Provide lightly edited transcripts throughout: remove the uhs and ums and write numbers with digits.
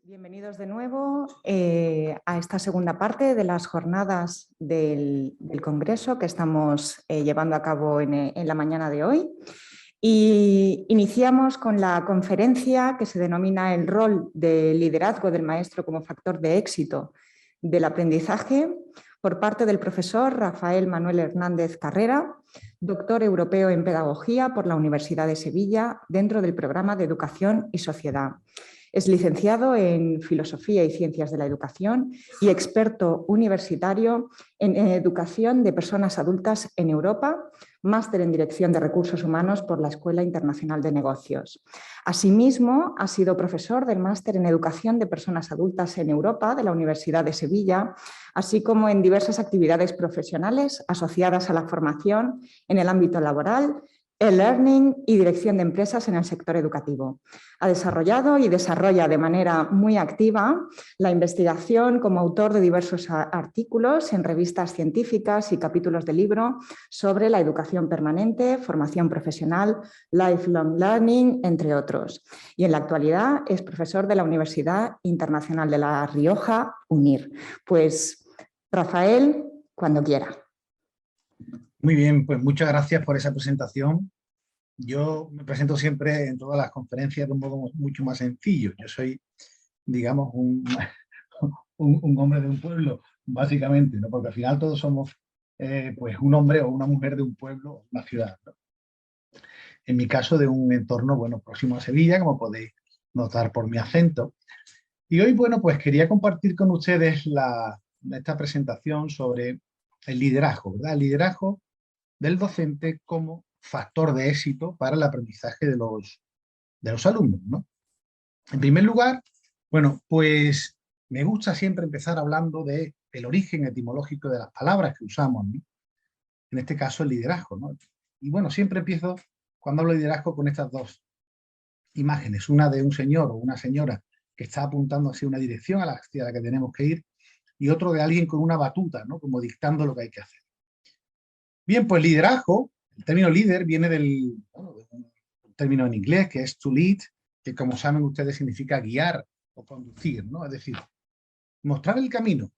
Bienvenidos de nuevo a esta segunda parte de las jornadas del Congreso que estamos llevando a cabo en la mañana de hoy. Y iniciamos con la conferencia que se denomina el rol del liderazgo del maestro como factor de éxito del aprendizaje por parte del profesor Rafael Manuel Hernández Carrera, doctor europeo en Pedagogía por la Universidad de Sevilla dentro del programa de Educación y Sociedad. Es licenciado en Filosofía y Ciencias de la Educación y experto universitario en Educación de Personas Adultas en Europa, máster en Dirección de Recursos Humanos por la Escuela Internacional de Negocios. Asimismo, ha sido profesor del máster en Educación de Personas Adultas en Europa de la Universidad de Sevilla, así como en diversas actividades profesionales asociadas a la formación en el ámbito laboral, e-learning y dirección de empresas en el sector educativo. Ha desarrollado y desarrolla de manera muy activa la investigación como autor de diversos artículos en revistas científicas y capítulos de libro sobre la educación permanente, formación profesional, lifelong learning, entre otros. Y en la actualidad es profesor de la Universidad Internacional de La Rioja, UNIR. Pues, Rafael, cuando quiera. Muy bien, pues muchas gracias por esa presentación. Yo me presento siempre en todas las conferencias de un modo mucho más sencillo. Yo soy, digamos, un hombre de un pueblo, básicamente, ¿no? Porque al final todos somos pues un hombre o una mujer de un pueblo, una ciudad, ¿no? En mi caso, de un entorno, bueno, próximo a Sevilla, como podéis notar por mi acento. Y hoy, bueno, pues quería compartir con ustedes esta presentación sobre el liderazgo, ¿verdad? El liderazgo del docente como factor de éxito para el aprendizaje de los alumnos, ¿no? En primer lugar, bueno, pues me gusta siempre empezar hablando del origen etimológico de las palabras que usamos, ¿no? En este caso el liderazgo, ¿no? Y bueno, siempre empiezo cuando hablo de liderazgo con estas dos imágenes, una de un señor o una señora que está apuntando hacia una dirección hacia la que tenemos que ir, y otro de alguien con una batuta, ¿no? Como dictando lo que hay que hacer. Bien, pues liderazgo, el término líder viene de un término en inglés que es to lead, que como saben ustedes significa guiar o conducir, ¿no? Es decir, mostrar el camino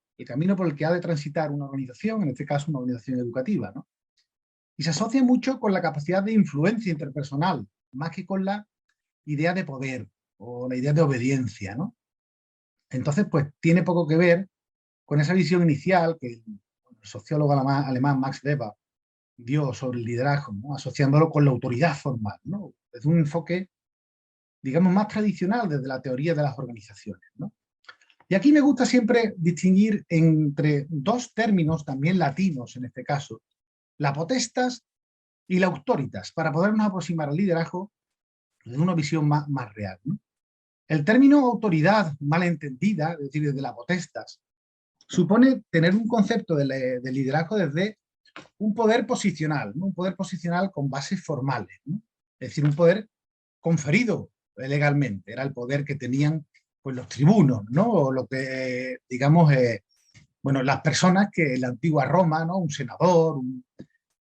por el que ha de transitar una organización, en este caso una organización educativa, ¿no? Y se asocia mucho con la capacidad de influencia interpersonal, más que con la idea de poder o la idea de obediencia, ¿no? Entonces, pues tiene poco que ver con esa visión inicial que el sociólogo alemán Max Weber dio sobre el liderazgo, ¿no? Asociándolo con la autoridad formal, ¿no? Es un enfoque, digamos, más tradicional desde la teoría de las organizaciones, ¿no? Y aquí me gusta siempre distinguir entre dos términos, también latinos en este caso, la potestas y la auctoritas, para podernos aproximar al liderazgo desde una visión más real, ¿no? El término autoridad mal entendida, es decir, desde la potestas, supone tener un concepto de liderazgo desde un poder posicional, ¿no? Un poder posicional con bases formales, ¿no? Es decir, un poder conferido legalmente, era el poder que tenían pues, los tribunos, ¿no? O lo que, digamos, bueno, las personas que en la antigua Roma, ¿no? Un senador,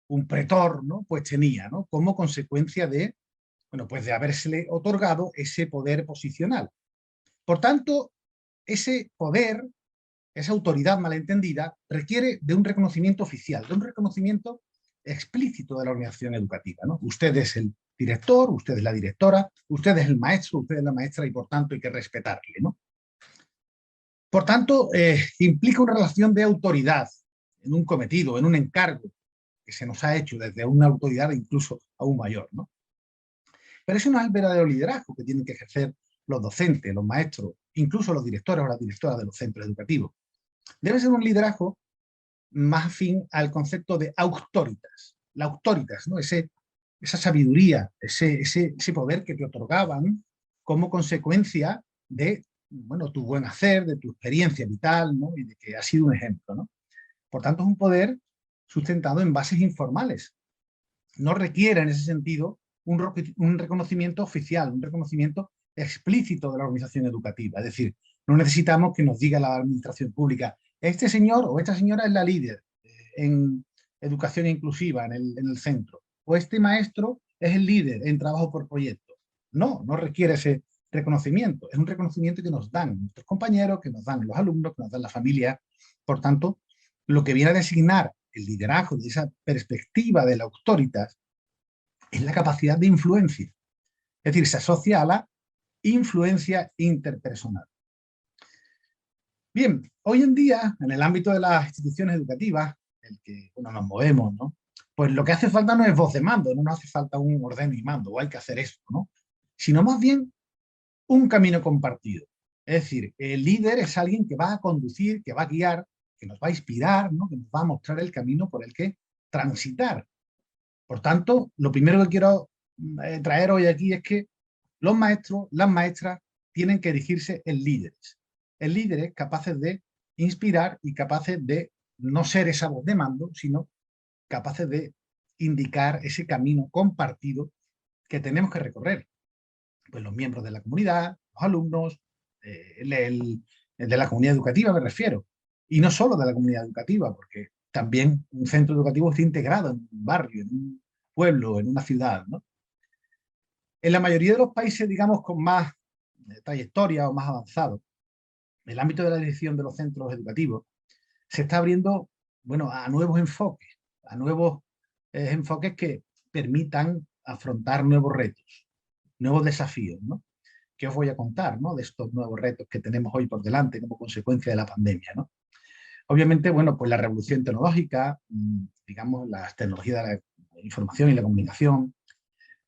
un pretor, ¿no? Pues tenía, ¿no? Como consecuencia de, bueno, pues de habérsele otorgado ese poder posicional. Por tanto, ese poder, esa autoridad malentendida, requiere de un reconocimiento oficial, de un reconocimiento explícito de la organización educativa, ¿no? Usted es el director, usted es la directora, usted es el maestro, usted es la maestra y por tanto hay que respetarle, ¿no? Por tanto, implica una relación de autoridad en un cometido, en un encargo que se nos ha hecho desde una autoridad incluso aún mayor, ¿no? Pero ese no es el verdadero liderazgo que tienen que ejercer los docentes, los maestros, incluso los directores o las directoras de los centros educativos. Debe ser un liderazgo más afín al concepto de auctoritas. La auctoritas, ¿no? Esa sabiduría, ese poder que te otorgaban como consecuencia de, bueno, tu buen hacer, de tu experiencia vital, ¿no? Y de que has sido un ejemplo, ¿no? Por tanto, es un poder sustentado en bases informales. No requiere en ese sentido un reconocimiento oficial, un reconocimiento explícito de la organización educativa. Es decir, no necesitamos que nos diga la administración pública, este señor o esta señora es la líder en educación inclusiva en el centro, o este maestro es el líder en trabajo por proyecto. No requiere reconocimiento, es un reconocimiento que nos dan nuestros compañeros, que nos dan los alumnos, que nos dan la familia. Por tanto, lo que viene a designar el liderazgo de esa perspectiva de la autoritas es la capacidad de influencia. Es decir, se asocia a la influencia interpersonal. Bien, hoy en día, en el ámbito de las instituciones educativas, en el que nos movemos, ¿no? Pues lo que hace falta no es voz de mando, no nos hace falta un ordeno y mando, o hay que hacer esto, ¿no? Sino más bien un camino compartido. Es decir, el líder es alguien que va a conducir, que va a guiar, que nos va a inspirar, ¿no? Que nos va a mostrar el camino por el que transitar. Por tanto, lo primero que quiero traer hoy aquí es que los maestros, las maestras, tienen que erigirse en líderes capaces de inspirar y capaces de no ser esa voz de mando, sino capaces de indicar ese camino compartido que tenemos que recorrer. Pues los miembros de la comunidad, los alumnos, el de la comunidad educativa me refiero, y no solo de la comunidad educativa, porque también un centro educativo está integrado en un barrio, en un pueblo, en una ciudad, ¿no? En la mayoría de los países, digamos, con más trayectoria o más avanzado, el ámbito de la dirección de los centros educativos se está abriendo, bueno, a nuevos enfoques, que permitan afrontar nuevos retos, nuevos desafíos, ¿no? ¿Qué os voy a contar, ¿no? De estos nuevos retos que tenemos hoy por delante como consecuencia de la pandemia, ¿no? Obviamente, bueno, pues la revolución tecnológica, digamos, las tecnologías de la información y la comunicación.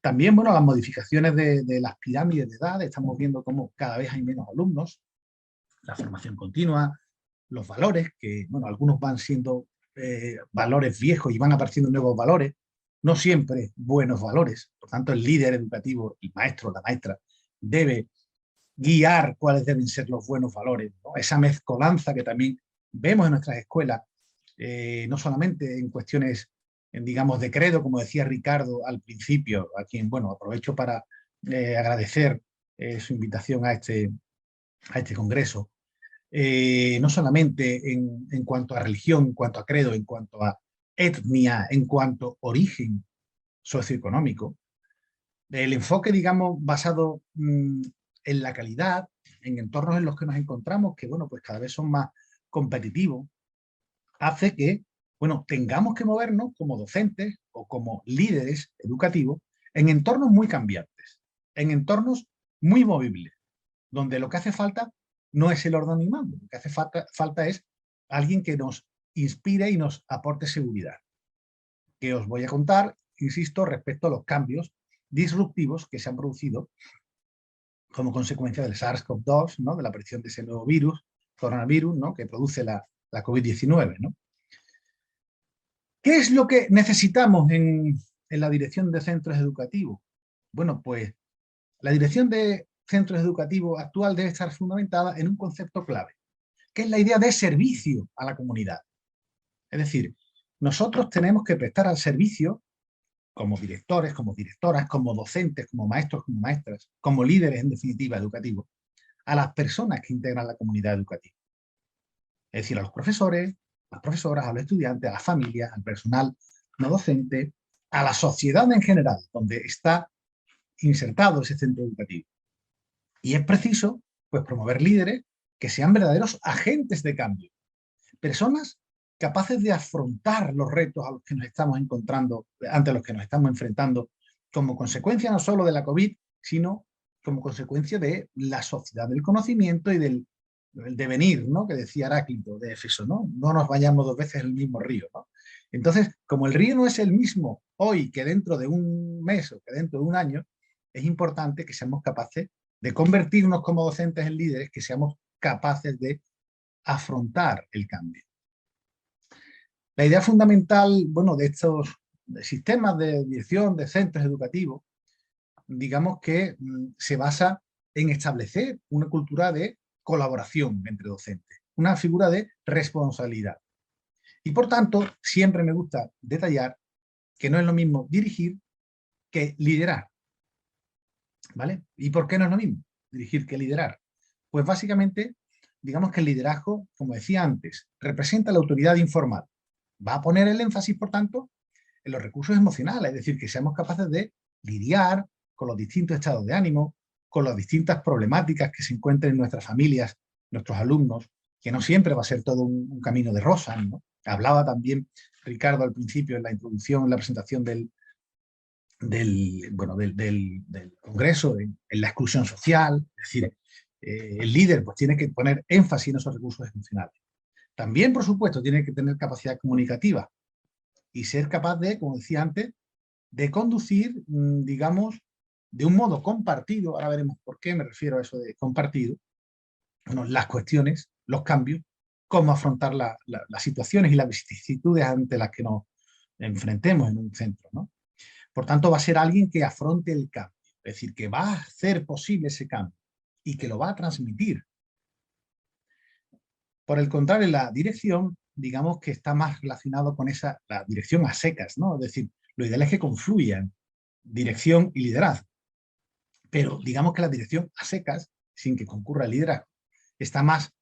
También, bueno, las modificaciones de las pirámides de edad. Estamos viendo cómo cada vez hay menos alumnos, la formación continua, los valores, que, bueno, algunos van siendo valores viejos y van apareciendo nuevos valores, no siempre buenos valores. Por tanto, el líder educativo, el maestro, la maestra, debe guiar cuáles deben ser los buenos valores, ¿no? Esa mezcolanza que también vemos en nuestras escuelas, no solamente en cuestiones, digamos, de credo, como decía Ricardo al principio, a quien, bueno, aprovecho para agradecer su invitación a este congreso, no solamente en cuanto a religión, en cuanto a credo, en cuanto a etnia, en cuanto a origen socioeconómico, el enfoque, digamos, basado en la calidad, en entornos en los que nos encontramos, que, bueno, pues cada vez son más competitivos, hace que, bueno, tengamos que movernos como docentes o como líderes educativos en entornos muy cambiantes, en entornos muy movibles, donde lo que hace falta no es el orden y mando, lo que hace falta es alguien que nos inspire y nos aporte seguridad. Que os voy a contar, insisto, respecto a los cambios disruptivos que se han producido como consecuencia del SARS-CoV-2, ¿no? De la aparición de ese nuevo virus, coronavirus, ¿no? Que produce la COVID-19, ¿no? ¿Qué es lo que necesitamos en la dirección de centros educativos? Bueno, pues la dirección de centros educativos actual debe estar fundamentada en un concepto clave, que es la idea de servicio a la comunidad. Es decir, nosotros tenemos que prestar al servicio como directores, como directoras, como docentes, como maestros, como maestras, como líderes, en definitiva, educativos, a las personas que integran la comunidad educativa. Es decir, a los profesores, a las profesoras, a los estudiantes, a las familias, al personal no docente, a la sociedad en general, donde está insertado ese centro educativo. Y es preciso, pues, promover líderes que sean verdaderos agentes de cambio. Personas capaces de afrontar los retos a los que nos estamos encontrando, ante los que nos estamos enfrentando, como consecuencia no solo de la COVID, sino como consecuencia de la sociedad del conocimiento y del devenir, ¿no? Que decía Heráclito de Éfeso, ¿no? No nos vayamos dos veces en el mismo río, ¿no? Entonces, como el río no es el mismo hoy que dentro de un mes o que dentro de un año, es importante que seamos capaces de convertirnos como docentes en líderes, que seamos capaces de afrontar el cambio. La idea fundamental, bueno, de estos sistemas de dirección de centros educativos, digamos que se basa en establecer una cultura de colaboración entre docentes, una figura de responsabilidad. Y por tanto, siempre me gusta detallar que no es lo mismo dirigir que liderar. ¿Vale? ¿Y por qué no es lo mismo dirigir que liderar? Pues básicamente, digamos que el liderazgo, como decía antes, representa la autoridad informal. Va a poner el énfasis, por tanto, en los recursos emocionales, es decir, que seamos capaces de lidiar con los distintos estados de ánimo, con las distintas problemáticas que se encuentran en nuestras familias, nuestros alumnos, que no siempre va a ser todo un camino de rosas, ¿no? Hablaba también Ricardo al principio en la introducción, en la presentación del Congreso, en la exclusión social. Es decir, el líder pues tiene que poner énfasis en esos recursos emocionales. También, por supuesto, tiene que tener capacidad comunicativa y ser capaz de, como decía antes, de conducir, digamos, de un modo compartido. Ahora veremos por qué me refiero a eso de compartido. Bueno, las cuestiones, los cambios, cómo afrontar las situaciones y las vicisitudes ante las que nos enfrentemos en un centro, ¿no? Por tanto, va a ser alguien que afronte el cambio, es decir, que va a hacer posible ese cambio y que lo va a transmitir. Por el contrario, la dirección, digamos que está más relacionado con la dirección a secas, ¿no? Es decir, lo ideal es que confluyan dirección y liderazgo. Pero digamos que la dirección a secas, sin que concurra el liderazgo, está más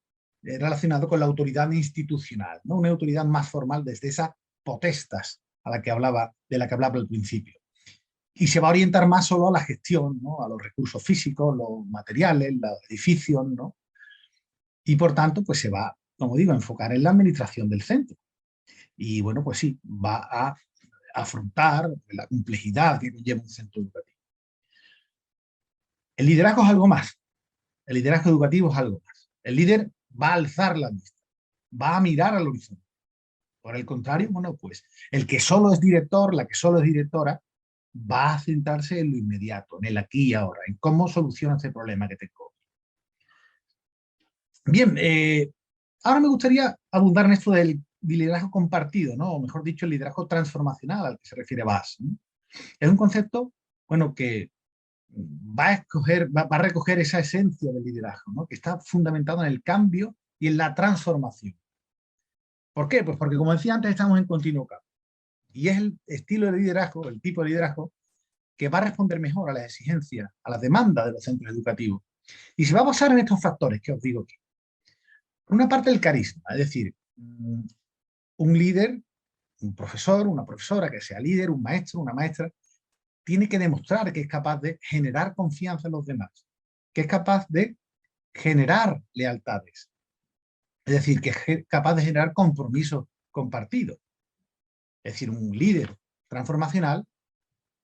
relacionado con la autoridad institucional, ¿no? Una autoridad más formal desde esa potestas de la que hablaba al principio. Y se va a orientar más solo a la gestión, ¿no? A los recursos físicos, los materiales, los edificios, ¿no? Y por tanto, pues se va, como digo, a enfocar en la administración del centro. Y bueno, pues sí, va a afrontar la complejidad que conlleva un centro educativo. El liderazgo es algo más. El liderazgo educativo es algo más. El líder va a alzar la vista, va a mirar al horizonte. Por el contrario, bueno, pues el que solo es director, la que solo es directora, va a centrarse en lo inmediato, en el aquí y ahora, en cómo soluciona ese problema que tengo. Bien, ahora me gustaría abundar en esto del liderazgo compartido, ¿no? O mejor dicho, el liderazgo transformacional al que se refiere Bass, ¿no? Es un concepto, bueno, que va a recoger esa esencia del liderazgo, ¿no? Que está fundamentado en el cambio y en la transformación. ¿Por qué? Pues porque, como decía antes, estamos en continuo cambio. Y es el estilo de liderazgo, el tipo de liderazgo, que va a responder mejor a las exigencias, a las demandas de los centros educativos. Y se va a basar en estos factores que os digo aquí. Una parte del carisma, es decir, un líder, un profesor, una profesora que sea líder, un maestro, una maestra, tiene que demostrar que es capaz de generar confianza en los demás, que es capaz de generar lealtades, es decir, que es capaz de generar compromisos compartidos. Es decir, un líder transformacional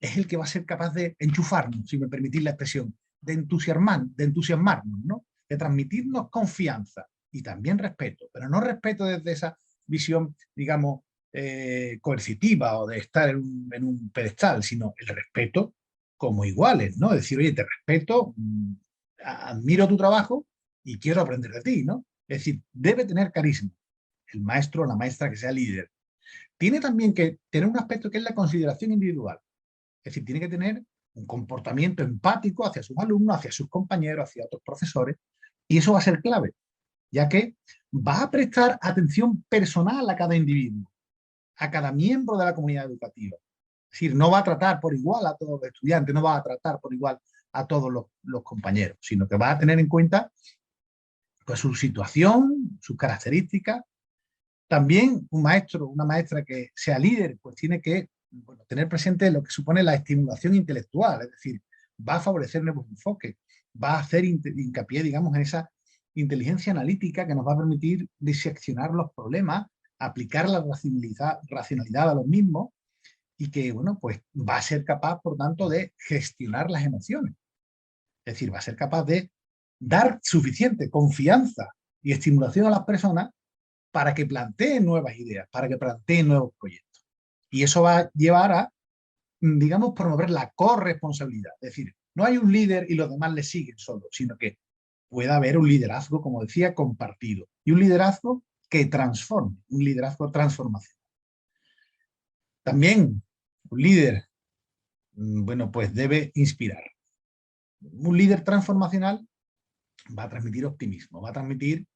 es el que va a ser capaz de enchufarnos, si me permitís la expresión, de entusiasmarnos, ¿no? De transmitirnos confianza y también respeto, pero no respeto desde esa visión, digamos, coercitiva o de estar en un pedestal, sino el respeto como iguales, ¿no? Es decir, oye, te respeto, admiro tu trabajo y quiero aprender de ti, ¿no? Es decir, debe tener carisma el maestro o la maestra que sea líder. Tiene también que tener un aspecto que es la consideración individual. Es decir, tiene que tener un comportamiento empático hacia sus alumnos, hacia sus compañeros, hacia otros profesores, y eso va a ser clave, ya que va a prestar atención personal a cada individuo, a cada miembro de la comunidad educativa. Es decir, no va a tratar por igual a todos los estudiantes, no va a tratar por igual a todos los compañeros, sino que va a tener en cuenta pues, su situación, sus características. También un maestro, una maestra que sea líder, pues tiene que tener presente lo que supone la estimulación intelectual, es decir, va a favorecer nuevos enfoques, va a hacer hincapié, digamos, en esa inteligencia analítica que nos va a permitir diseccionar los problemas, aplicar la racionalidad a los mismos y que, bueno, pues va a ser capaz, por tanto, de gestionar las emociones. Es decir, va a ser capaz de dar suficiente confianza y estimulación a las personas para que planteen nuevas ideas, para que planteen nuevos proyectos. Y eso va a llevar a, digamos, promover la corresponsabilidad. Es decir, no hay un líder y los demás le siguen solo, sino que pueda haber un liderazgo, como decía, compartido. Y un liderazgo que transforme, un liderazgo transformacional. También un líder, bueno, pues debe inspirar. Un líder transformacional va a transmitir optimismo, va a transmitir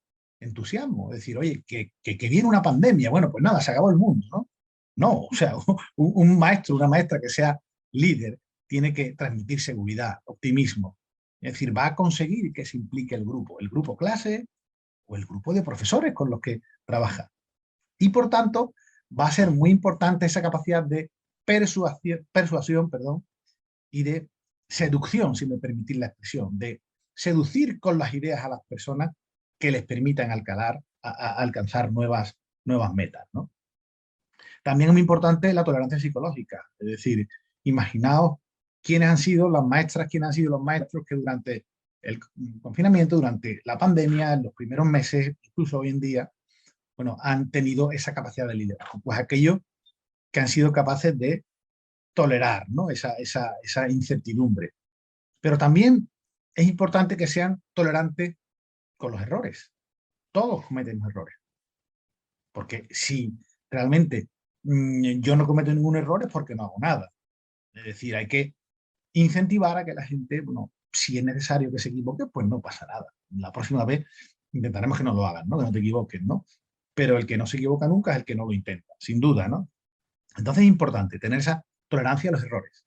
entusiasmo, es decir, oye, que viene una pandemia, bueno, pues nada, se acabó el mundo, ¿no? No, o sea, un maestro, una maestra que sea líder tiene que transmitir seguridad, optimismo, es decir, va a conseguir que se implique el grupo clase o el grupo de profesores con los que trabaja. Y por tanto, va a ser muy importante esa capacidad de persuasión y de seducción, si me permitís la expresión, de seducir con las ideas a las personas que les permitan alcanzar nuevas metas, ¿no? También es muy importante la tolerancia psicológica, es decir, imaginaos quiénes han sido las maestras, quiénes han sido los maestros que durante el confinamiento, durante la pandemia, en los primeros meses, incluso hoy en día, bueno, han tenido esa capacidad de liderazgo. Pues aquellos que han sido capaces de tolerar, ¿no? esa incertidumbre. Pero también es importante que sean tolerantes con los errores. Todos cometemos errores. Porque si realmente yo no cometo ningún error es porque no hago nada. Es decir, hay que incentivar a que la gente, bueno, si es necesario que se equivoque, pues no pasa nada. La próxima vez intentaremos que no lo hagan, ¿no? Que no te equivoques, ¿no? Pero el que no se equivoca nunca es el que no lo intenta, sin duda, ¿no? Entonces es importante tener esa tolerancia a los errores,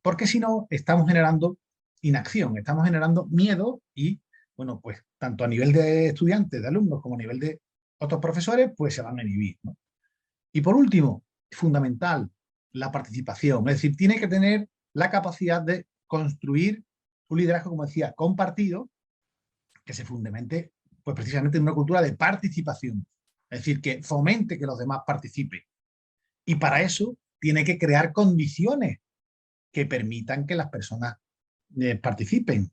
porque si no, estamos generando inacción, estamos generando miedo y, bueno, pues tanto a nivel de estudiantes, de alumnos, como a nivel de otros profesores, pues se van a inhibir, ¿no? Y por último, fundamental, la participación, es decir, tiene que tener la capacidad de construir un liderazgo, como decía, compartido, que se fundamente, pues precisamente en una cultura de participación, es decir, que fomente que los demás participen. Y para eso tiene que crear condiciones que permitan que las personas participen,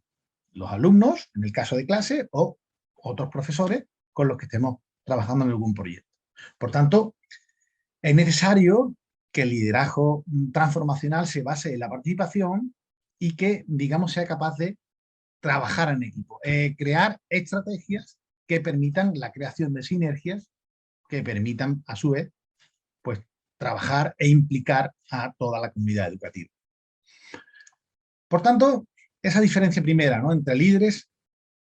los alumnos, en el caso de clase, o otros profesores con los que estemos trabajando en algún proyecto. Por tanto, es necesario que el liderazgo transformacional se base en la participación y que, digamos, sea capaz de trabajar en equipo, crear estrategias que permitan la creación de sinergias que permitan, a su vez, pues, trabajar e implicar a toda la comunidad educativa. Por tanto, esa diferencia primera, ¿no?, entre líderes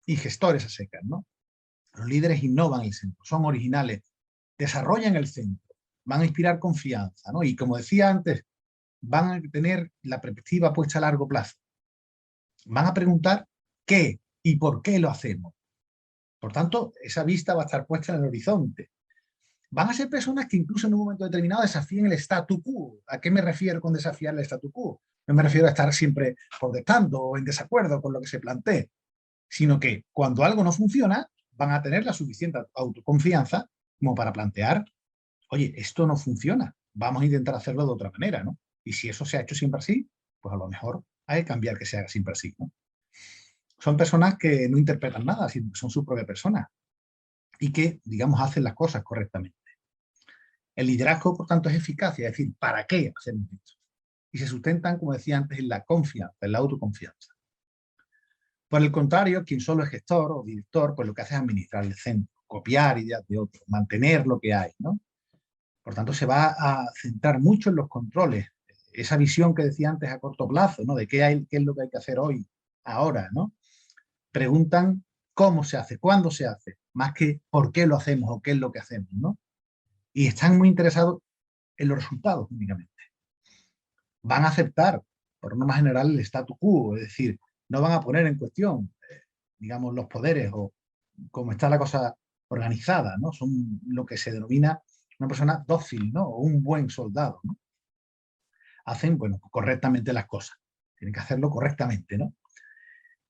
y gestores a secas, ¿no? Los líderes innovan el centro, son originales, desarrollan el centro, van a inspirar confianza, ¿no? Y como decía antes, van a tener la perspectiva puesta a largo plazo. Van a preguntar qué y por qué lo hacemos. Por tanto, esa vista va a estar puesta en el horizonte. Van a ser personas que incluso en un momento determinado desafíen el statu quo. ¿A qué me refiero con desafiar el statu quo? No me refiero a estar siempre protestando o en desacuerdo con lo que se plantee, sino que cuando algo no funciona, van a tener la suficiente autoconfianza como para plantear, oye, esto no funciona, vamos a intentar hacerlo de otra manera, ¿no? Y si eso se ha hecho siempre así, pues a lo mejor hay que cambiar que se haga siempre así, ¿no? Son personas que no interpretan nada, sino que son su propia persona y que, digamos, hacen las cosas correctamente. El liderazgo, por tanto, es eficacia, es decir, ¿para qué hacemos esto? Y se sustentan, como decía antes, en la confianza, en la autoconfianza. Por el contrario, quien solo es gestor o director, pues lo que hace es administrar el centro, copiar ideas de otros, mantener lo que hay, ¿no? Por tanto, se va a centrar mucho en los controles, esa visión que decía antes a corto plazo, ¿no?, de qué es lo que hay que hacer hoy, ahora, ¿no? Preguntan cómo se hace, cuándo se hace, más que por qué lo hacemos o qué es lo que hacemos, ¿no? Y están muy interesados en los resultados únicamente. Van a aceptar, por norma general, el statu quo, es decir, no van a poner en cuestión, digamos, los poderes o cómo está la cosa organizada, ¿no? Son lo que se denomina una persona dócil, ¿no?, o un buen soldado, ¿no? Hacen, bueno, correctamente las cosas. Tienen que hacerlo correctamente, ¿no?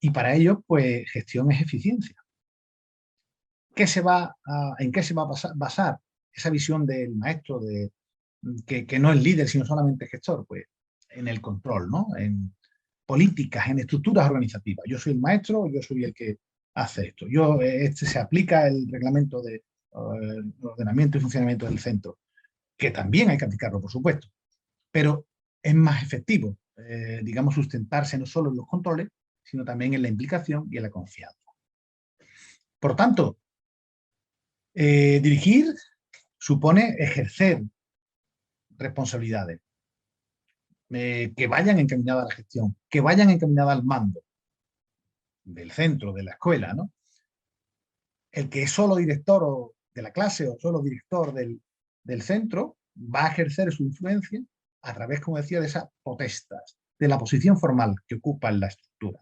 Y para ello, pues, gestión es eficiencia. ¿En qué se va a basar esa visión del maestro que no es líder, sino solamente gestor? Pues en el control, ¿no? En políticas, en estructuras organizativas. Yo soy el maestro, yo soy el que hace esto. Se aplica el reglamento de ordenamiento y funcionamiento del centro, que también hay que aplicarlo, por supuesto, pero es más efectivo, digamos, sustentarse no solo en los controles, sino también en la implicación y en la confianza. Por tanto, dirigir supone ejercer responsabilidades que vayan encaminadas a la gestión, que vayan encaminadas al mando del centro, de la escuela, ¿no? El que es solo director de la clase o solo director del centro va a ejercer su influencia a través, como decía, de esas potestas, de la posición formal que ocupa en la estructura.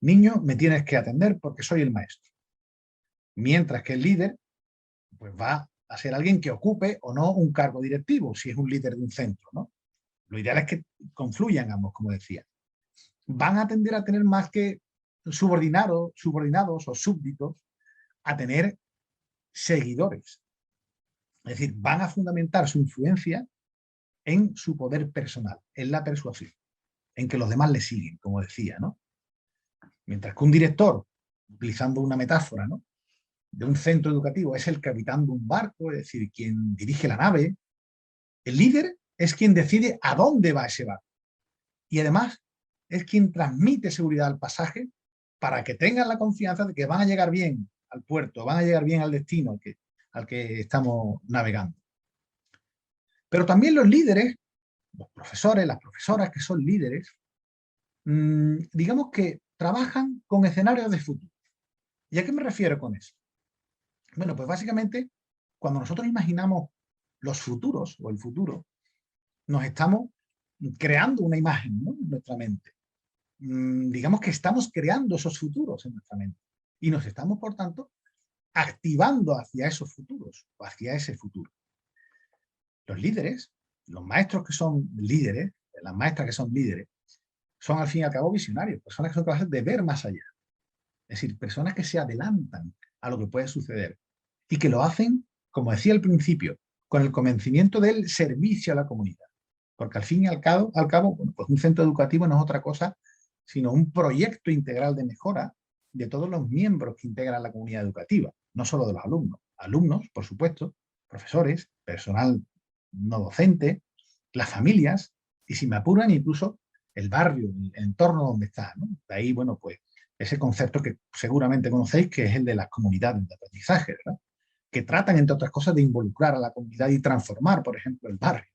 Niño, me tienes que atender porque soy el maestro. Mientras que el líder, pues va a ser alguien que ocupe o no un cargo directivo, si es un líder de un centro, ¿no? Lo ideal es que confluyan ambos, como decía. van a tender a tener más que subordinados o súbditos, a tener seguidores. Es decir, van a fundamentar su influencia en su poder personal, en la persuasión, en que los demás le siguen, como decía, ¿no? Mientras que un director, utilizando una metáfora, ¿no?, de un centro educativo es el capitán de un barco, es decir, quien dirige la nave, el líder es quien decide a dónde va ese barco. Y además es quien transmite seguridad al pasaje para que tengan la confianza de que van a llegar bien al puerto, van a llegar bien al destino al que estamos navegando. Pero también los líderes, los profesores, las profesoras que son líderes, digamos que trabajan con escenarios de futuro. ¿Y a qué me refiero con eso? Bueno, pues básicamente, cuando nosotros imaginamos los futuros o el futuro, nos estamos creando una imagen, ¿no?, en nuestra mente. Digamos que estamos creando esos futuros en nuestra mente y nos estamos, por tanto, activando hacia esos futuros o hacia ese futuro. Los líderes, los maestros que son líderes, las maestras que son líderes, son al fin y al cabo visionarios, personas que son capaces de ver más allá. Es decir, personas que se adelantan a lo que puede suceder y que lo hacen, como decía al principio, con el convencimiento del servicio a la comunidad. Porque al fin y al cabo, bueno, pues un centro educativo no es otra cosa sino un proyecto integral de mejora de todos los miembros que integran la comunidad educativa, no solo de los alumnos. Alumnos, por supuesto, profesores, personal no docente, las familias, y si me apuran, incluso el barrio, el entorno donde está, ¿no? De ahí, bueno, pues ese concepto que seguramente conocéis, que es el de las comunidades de aprendizaje, ¿verdad?, que tratan, entre otras cosas, de involucrar a la comunidad y transformar, por ejemplo, el barrio.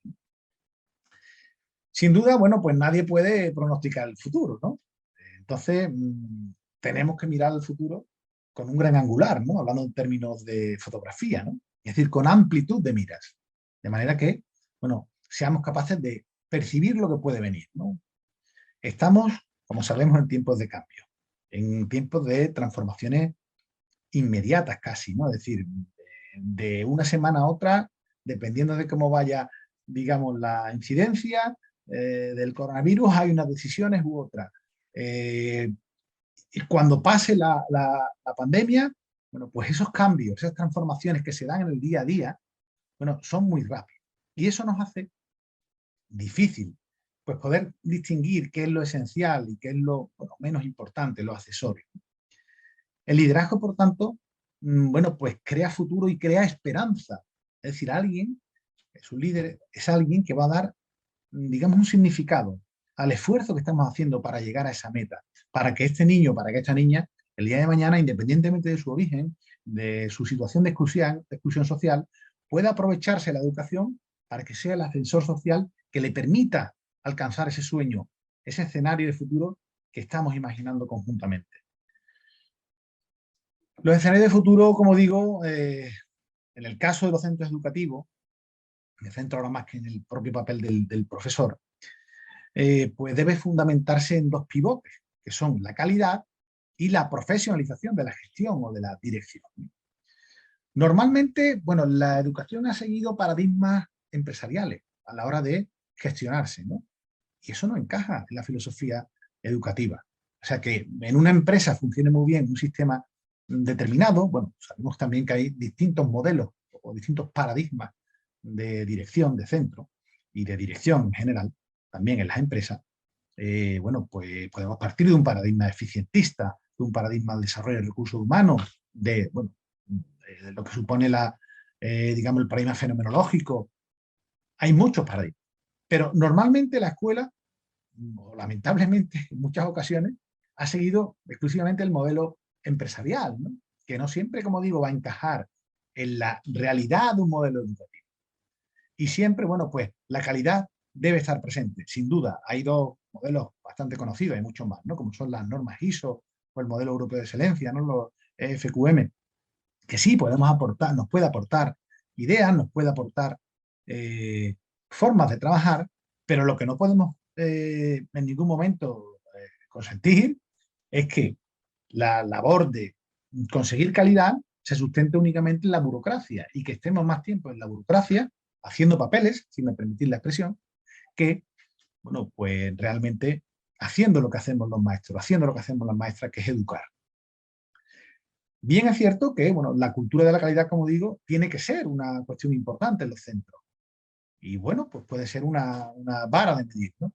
Sin duda, bueno, pues nadie puede pronosticar el futuro, ¿no? Entonces, tenemos que mirar el futuro con un gran angular, ¿no?, hablando en términos de fotografía, ¿no?, es decir, con amplitud de miras, de manera que, bueno, seamos capaces de percibir lo que puede venir, ¿no? Estamos, como sabemos, en tiempos de cambio, en tiempos de transformaciones inmediatas casi, ¿no? Es decir, de una semana a otra, dependiendo de cómo vaya, digamos, la incidencia del coronavirus, hay unas decisiones u otras. Y cuando pase la pandemia, bueno, pues esos cambios, esas transformaciones que se dan en el día a día, bueno, son muy rápidos. Y eso nos hace difícil, pues, poder distinguir qué es lo esencial y qué es lo, bueno, menos importante, lo accesorio. El liderazgo, por tanto, bueno, pues crea futuro y crea esperanza. Es decir, alguien, su líder es alguien que va a dar, digamos, un significado al esfuerzo que estamos haciendo para llegar a esa meta, para que este niño, para que esta niña, el día de mañana, independientemente de su origen, de su situación de exclusión social, pueda aprovecharse la educación para que sea el ascensor social que le permita alcanzar ese sueño, ese escenario de futuro que estamos imaginando conjuntamente. Los escenarios de futuro, como digo, en el caso de los centros educativos, me centro ahora más que en el propio papel del profesor, pues debe fundamentarse en dos pivotes, que son la calidad y la profesionalización de la gestión o de la dirección. Normalmente, bueno, la educación ha seguido paradigmas empresariales a la hora de gestionarse, ¿no? Y eso no encaja en la filosofía educativa. O sea, que en una empresa funcione muy bien un sistema determinado, bueno, sabemos también que hay distintos modelos o distintos paradigmas de dirección de centro y de dirección en general, también en las empresas. Bueno, pues podemos partir de un paradigma eficientista, de un paradigma del desarrollo de recursos humanos, de, bueno, de lo que supone digamos, el paradigma fenomenológico. Hay muchos paradigmas, pero normalmente la escuela, o lamentablemente en muchas ocasiones, ha seguido exclusivamente el modelo empresarial, ¿no?, que no siempre, como digo, va a encajar en la realidad de un modelo educativo. Y siempre, bueno, pues la calidad debe estar presente. Sin duda, hay dos modelos bastante conocidos, hay muchos más, ¿no?, como son las normas ISO o el modelo europeo de excelencia, ¿no?, los FQM, que sí podemos aportar, nos puede aportar ideas, nos puede aportar formas de trabajar, pero lo que no podemos en ningún momento consentir es que la labor de conseguir calidad se sustente únicamente en la burocracia y que estemos más tiempo en la burocracia haciendo papeles, si me permitís la expresión, que, bueno, pues realmente haciendo lo que hacemos los maestros, haciendo lo que hacemos las maestras, que es educar. Bien es cierto que, bueno, la cultura de la calidad, como digo, tiene que ser una cuestión importante en los centros. Y bueno, pues puede ser una vara de medir, ¿no?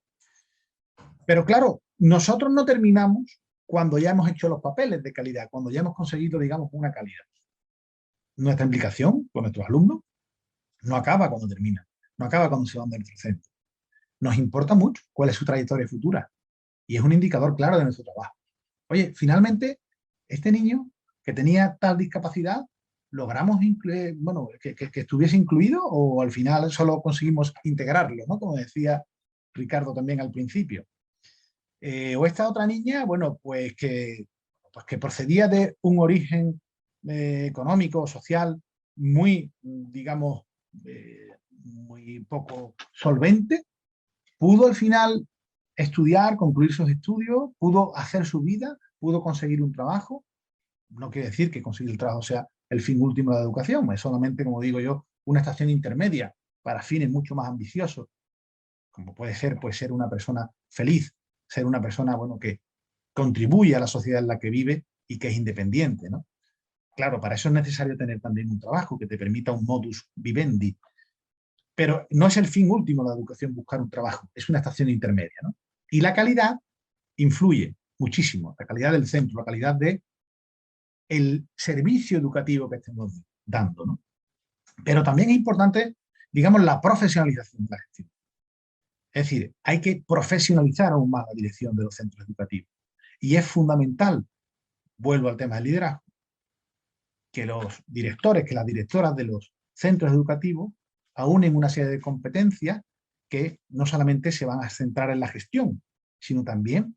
Pero claro, nosotros no terminamos cuando ya hemos hecho los papeles de calidad, cuando ya hemos conseguido, digamos, una calidad. Nuestra implicación con nuestros alumnos no acaba cuando termina, no acaba cuando se van del centro. Nos importa mucho cuál es su trayectoria futura y es un indicador claro de nuestro trabajo. Oye, finalmente, este niño que tenía tal discapacidad, ¿logramos bueno, que estuviese incluido o al final solo conseguimos integrarlo, ¿no? Como decía Ricardo también al principio. O esta otra niña, bueno, pues que procedía de un origen económico, social, muy, digamos, muy poco solvente, pudo al final estudiar, concluir sus estudios, pudo hacer su vida, pudo conseguir un trabajo. No quiere decir que conseguir el trabajo sea el fin último de la educación, es solamente, como digo yo, una estación intermedia para fines mucho más ambiciosos, como puede ser una persona feliz, ser una persona, bueno, que contribuye a la sociedad en la que vive y que es independiente, ¿no? Claro, para eso es necesario tener también un trabajo que te permita un modus vivendi, pero no es el fin último de la educación buscar un trabajo, es una estación intermedia, ¿no? Y la calidad influye muchísimo, la calidad del centro, la calidad de el servicio educativo que estemos dando, ¿no? Pero también es importante, digamos, la profesionalización de la gestión. Es decir, hay que profesionalizar aún más la dirección de los centros educativos. Y es fundamental, vuelvo al tema del liderazgo, que los directores, que las directoras de los centros educativos aúnen una serie de competencias que no solamente se van a centrar en la gestión, sino también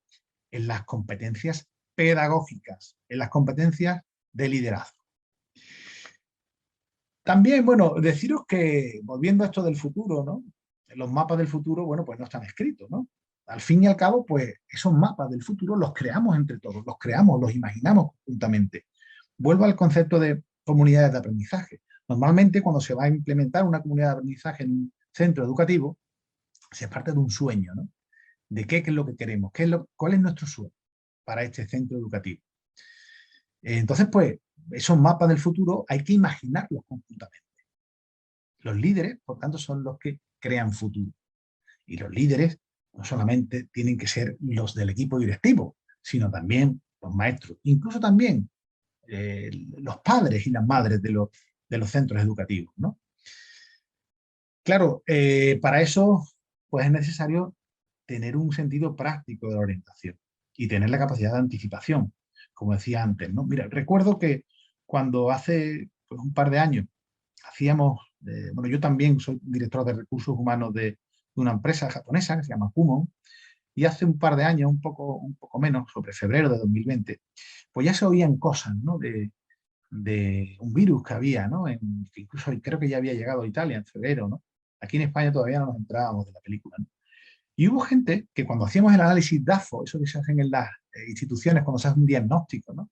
en las competencias pedagógicas, en las competencias de liderazgo. También, bueno, deciros que, volviendo a esto del futuro, ¿no? Los mapas del futuro, bueno, pues no están escritos, ¿no? Al fin y al cabo, pues esos mapas del futuro los creamos entre todos, los creamos, los imaginamos conjuntamente. Vuelvo al concepto de comunidades de aprendizaje. Normalmente, cuando se va a implementar una comunidad de aprendizaje en un centro educativo, se parte de un sueño, ¿no? De qué es lo que queremos, cuál es nuestro sueño para este centro educativo. Entonces, pues, esos mapas del futuro hay que imaginarlos conjuntamente. Los líderes, por tanto, son los que crean futuro. Y los líderes no solamente tienen que ser los del equipo directivo, sino también los maestros, incluso también los padres y las madres de los centros educativos, ¿no? Claro, para eso pues es necesario tener un sentido práctico de la orientación y tener la capacidad de anticipación, como decía antes, ¿no? Mira, recuerdo que cuando hace pues, un par de años hacíamos, bueno, yo también soy director de recursos humanos de una empresa japonesa que se llama Kumon, y hace un par de años, un poco menos, sobre febrero de 2020, pues ya se oían cosas, ¿no? De un virus que había, ¿no? Que incluso creo que ya había llegado a Italia en febrero, ¿no? Aquí en España todavía no nos enterábamos de la película, ¿no? Y hubo gente que cuando hacíamos el análisis DAFO, eso que se hacen en las instituciones cuando se hace un diagnóstico, ¿no?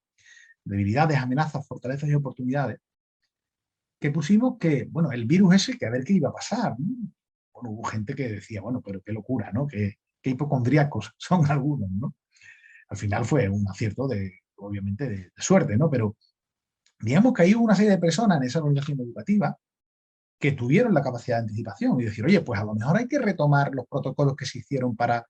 Debilidades, amenazas, fortalezas y oportunidades, que pusimos que, bueno, el virus ese, que a ver qué iba a pasar, ¿no? Bueno, hubo gente que decía, bueno, pero qué locura, ¿no? Qué hipocondríacos son algunos, ¿no? Al final fue un acierto obviamente, de suerte, ¿no? Pero digamos que hay una serie de personas en esa organización educativa que tuvieron la capacidad de anticipación y decir, oye, pues a lo mejor hay que retomar los protocolos que se hicieron para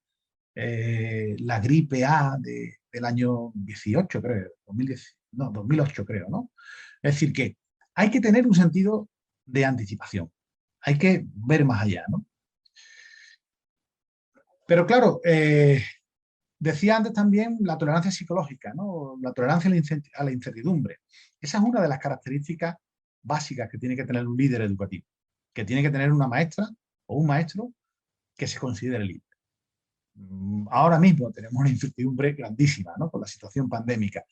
la gripe A del año 18, creo, 2010, no, 2008 creo, ¿no? Es decir, que hay que tener un sentido de anticipación, hay que ver más allá, ¿no? Pero claro, decía antes también la tolerancia psicológica, ¿no? La tolerancia a la incertidumbre. Esa es una de las características básicas que tiene que tener un líder educativo, que tiene que tener una maestra o un maestro que se considere líder. Ahora mismo tenemos una incertidumbre grandísima, ¿no? Con la situación pandémica,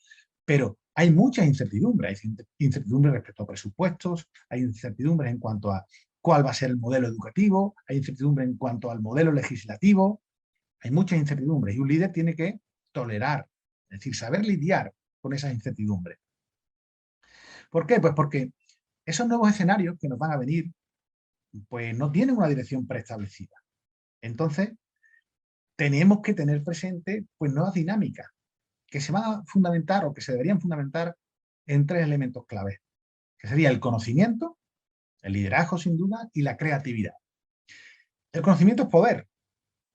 pero hay mucha incertidumbre. Hay incertidumbre respecto a presupuestos, hay incertidumbre en cuanto a cuál va a ser el modelo educativo, hay incertidumbre en cuanto al modelo legislativo, hay mucha incertidumbre y un líder tiene que tolerar, es decir, saber lidiar con esas incertidumbres. ¿Por qué? Pues porque esos nuevos escenarios que nos van a venir, pues no tienen una dirección preestablecida. Entonces, tenemos que tener presente pues, nuevas dinámicas que se van a fundamentar o que se deberían fundamentar en tres elementos claves, que sería el conocimiento, el liderazgo sin duda y la creatividad. El conocimiento es poder.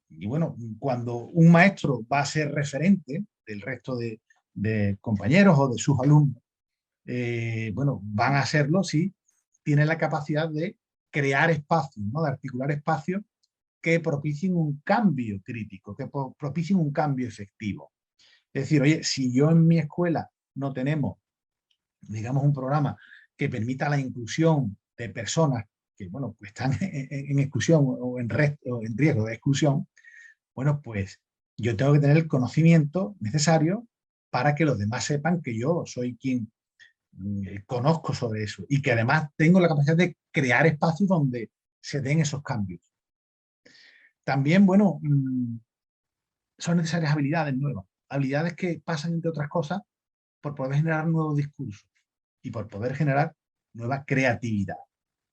Y bueno, cuando un maestro va a ser referente del resto de compañeros o de sus alumnos, bueno, van a serlo si tienen la capacidad de crear espacios, ¿no? De articular espacios que propicien un cambio crítico, que propicien un cambio efectivo. Es decir, oye, si yo en mi escuela no tenemos, digamos, un programa que permita la inclusión de personas que, bueno, pues están en exclusión o en riesgo de exclusión, bueno, pues yo tengo que tener el conocimiento necesario para que los demás sepan que yo soy quien conozco sobre eso y que además tengo la capacidad de crear espacios donde se den esos cambios. También, bueno, son necesarias habilidades nuevas, habilidades que pasan, entre otras cosas, por poder generar nuevos discursos y por poder generar nueva creatividad.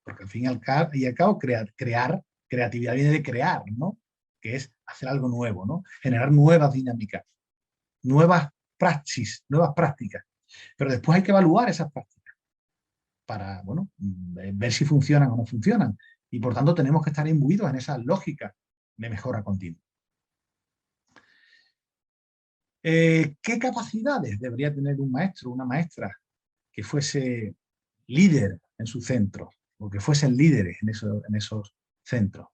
Porque al fin y al cabo, crear creatividad viene de crear, ¿no? Que es hacer algo nuevo, ¿no? Generar nuevas dinámicas, nuevas praxis, nuevas prácticas. Pero después hay que evaluar esas prácticas para, bueno, ver si funcionan o no funcionan. Y por tanto tenemos que estar imbuidos en esa lógica de mejora continua. ¿Qué capacidades debería tener un maestro o una maestra que fuese líder en su centro o que fuesen líderes en esos centros?